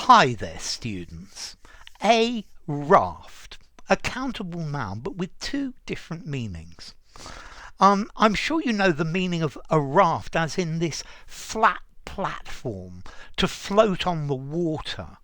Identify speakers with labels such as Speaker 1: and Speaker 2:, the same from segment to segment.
Speaker 1: Hi there, students. A raft, a countable noun, but with two different meanings. I'm sure you know the meaning of a raft as in this flat platform to float on the water.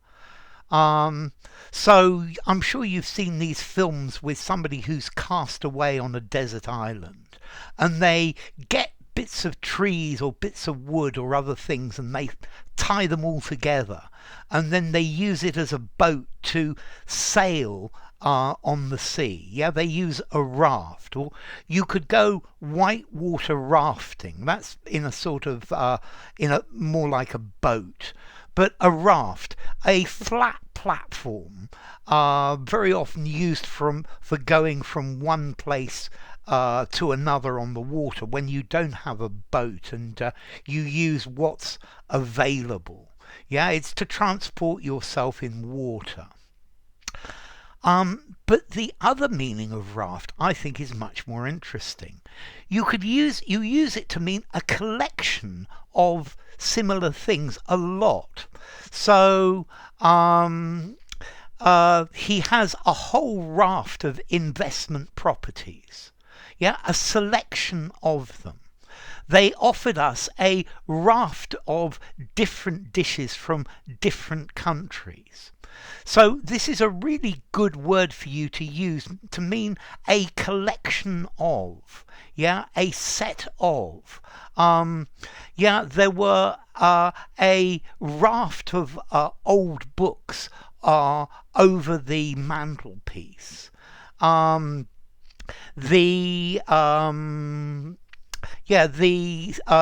Speaker 1: So I'm sure you've seen these films with somebody who's cast away on a desert island and they get bits of trees or bits of wood or other things and they tie them all together and then they use it as a boat to sail on the sea. Yeah, they use a raft, or you could go whitewater rafting. That's in a sort of in a more like a boat, but a raft, a flat platform, very often used for going from one place to another on the water when you don't have a boat and you use what's available. Yeah, it's to transport yourself in water. But the other meaning of raft, I think, is much more interesting. You use it to mean a collection of similar things, a lot. So he has a whole raft of investment properties. Yeah, a selection of them. They offered us a raft of different dishes from different countries. So this is a really good word for you to use to mean a collection of, yeah, a set of. There were a raft of old books over the mantelpiece. The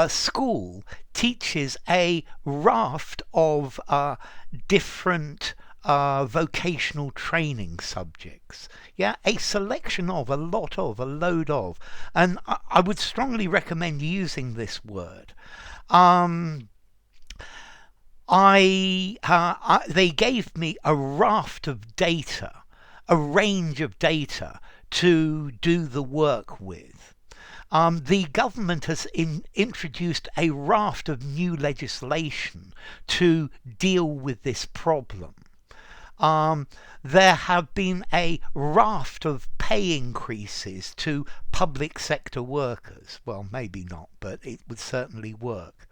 Speaker 1: school teaches a raft of different vocational training subjects. Yeah, a selection of, a lot of, a load of. And I would strongly recommend using this word. They gave me a raft of data, a range of data to do the work with. The government has introduced a raft of new legislation to deal with this problem. There have been a raft of pay increases to public sector workers. Well, maybe not, but it would certainly work.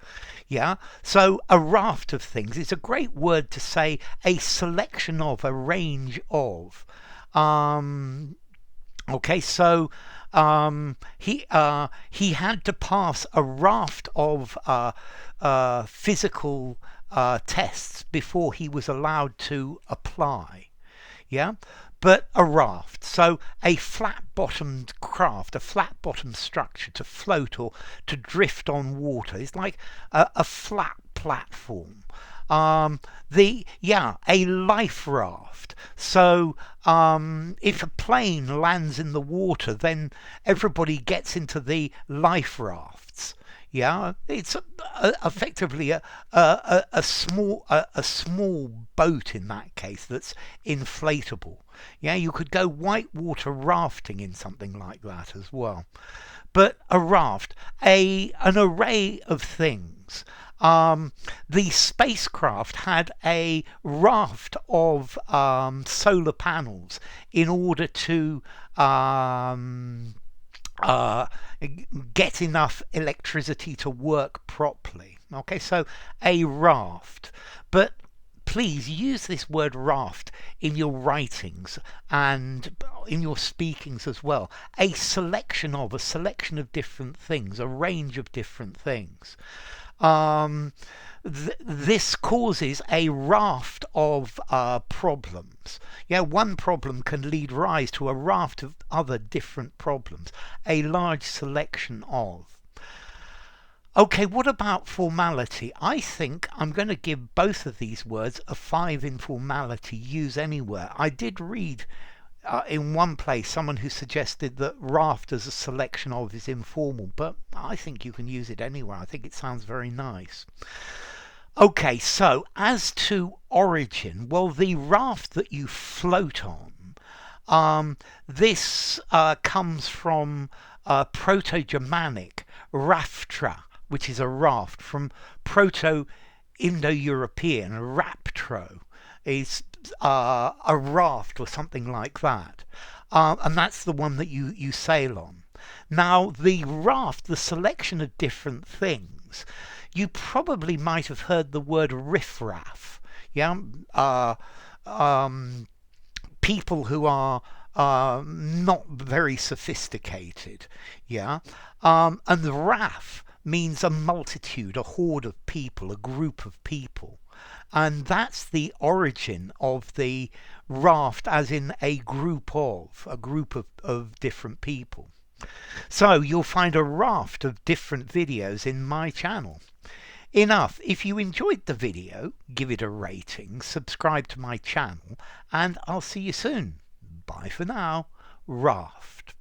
Speaker 1: Yeah, so a raft of things. It's a great word to say a selection of, a range of. Okay, so he had to pass a raft of physical tests before he was allowed to apply. Yeah, but a raft, so a flat-bottomed craft, a flat-bottomed structure to float or to drift on water. It's like a flat platform. A life raft. So if a plane lands in the water, then everybody gets into the life rafts. Yeah, it's effectively a small boat in that case that's inflatable. Yeah, you could go whitewater rafting in something like that as well. But a raft, an array of things. The spacecraft had a raft of solar panels in order to get enough electricity to work properly. Okay, so a raft. But please use this word raft in your writings and in your speakings as well. A selection of different things, a range of different things. This causes a raft of problems. Yeah, one problem can lead rise to a raft of other different problems. A large selection of. Okay, what about formality? I think I'm going to give both of these words a 5 in formality, use anywhere. I did read in one place someone who suggested that raft as a selection of is informal, but I think you can use it anywhere. I think it sounds very nice. Okay, so as to origin, well, the raft that you float on, this comes from Proto-Germanic raftra, which is a raft, from Proto-Indo-European raptro, is a raft or something like that. And that's the one that you sail on. Now, the raft, the selection of different things, you probably might have heard the word riffraff. Yeah, people who are not very sophisticated. Yeah, and the raff means a multitude, a horde of people, a group of people. And that's the origin of the raft, as in a group of different people. So you'll find a raft of different videos in my channel. Enough. If you enjoyed the video, give it a rating, subscribe to my channel, and I'll see you soon. Bye for now. Raft.